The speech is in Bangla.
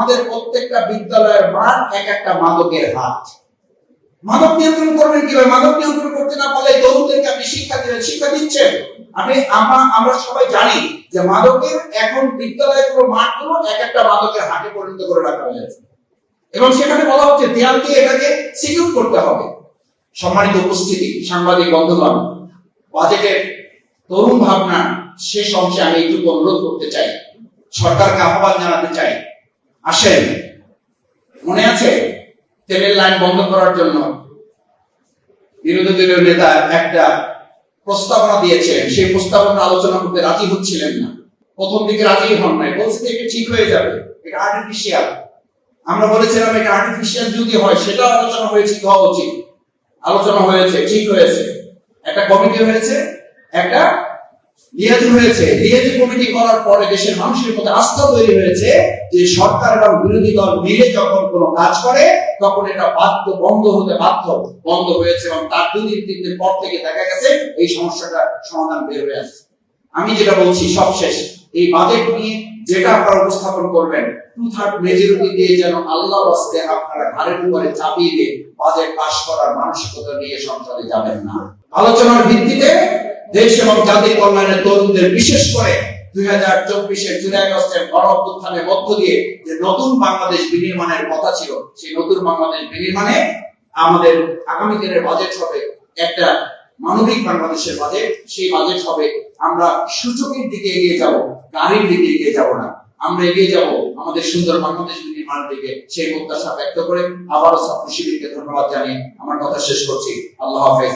আমাদের প্রত্যেকটা বিদ্যালয়ের মাঠ এক একটা মাদকের হাট। মাদক নিয়ন্ত্রণ করবেন কিভাবে? মাদক নিয়ন্ত্রণ করতে না পারলে তরুণদেরকে আপনি শিক্ষা দিচ্ছেন। আমরা সবাই জানি যে মাদকের এখন বিদ্যালয়ের পুরো মাঠগুলো এক একটা মাদকের হাটে পরিণত করে রাখা হয়েছে এবং সেখানে বলা হচ্ছে দেয়াল দিয়ে এটাকে সিকিউর করতে হবে। সম্মানিত উপস্থিতি, সাংবাদিক বন্ধুগণ, বাজেটের তরুণ ভাবনা শেষ অংশে আমি একটু অনুরোধ করতে চাই, সরকারকে আহ্বান জানাতে চাই, আসেন, মনে আছে তেলের লাইন বন্ধ করার জন্য বিরোধী দলীয় নেতা একটা প্রস্তাবনা দিয়েছিলেন, সেই প্রস্তাবনা আলোচনা করতে রাজি হচ্ছিলেন না। প্রথম দিকে রাজি হন নাই, বলছে যে এটা ঠিক হয়ে যাবে, এটা আর্টিফিশিয়াল। আমরা বলেছিলাম এটা আর্টিফিশিয়াল যদি হয় সেটা আলোচনা হয়েছে, হওয়া উচিত। আলোচনা হয়েছে, ঠিক হয়েছে, একটা কমিটি হয়েছে, একটা লিয়াজি হয়েছে। লিয়াজি কমিটি করার পরে দেশের মানুষের মধ্যে আস্থা তৈরি হয়েছে যে সরকার এবং বিরোধী দল মিলে যখন কোনো কাজ করে তখন এটা বন্ধ হয়েছে এবং তার 2-3 দিন পর থেকে দেখা গেছে এই সমস্যাটা সমাধান বের হয়ে আসছে। আমি যেটা বলছি সবশেষ, এই বাজেট নিয়ে যেটা আপনারা উপস্থাপন করবেন 2/3 মেজরিটি দিয়ে যেন আল্লাহর রাস্তে আপনারা ঘাড়ের উপরে চাপিয়ে দিয়ে বাজেট পাস করার মানসিকতা নিয়ে সংসদে যাবেন না। আলোচনার ভিত্তিতে দেশ এবং জাতির কল্যাণে তরুণদের, বিশেষ করে 2024-এর জুলাই আগস্টের গণ অভ্যুত্থানের মধ্য দিয়ে যে নতুন বাংলাদেশ বিনির্মাণের কথা ছিল, সেই নতুন বাংলাদেশ বিনির্মাণে আমাদের আগামী দিনের বাজেট হবে একটা মানবিক বাংলাদেশের বাজেট। সেই বাজেট হবে আমরা সূচকের দিকে এগিয়ে যাব, গাড়ির দিকে এগিয়ে যাব না, আমরা এগিয়ে যাব আমাদের সুন্দর বাংলাদেশ বিনির্মাণের দিকে। সেই প্রত্যাশা ব্যক্ত করে আবারও ছাত্র শিবিরকে ধন্যবাদ জানিয়ে আমার কথা শেষ করছি। আল্লাহ হাফেজ।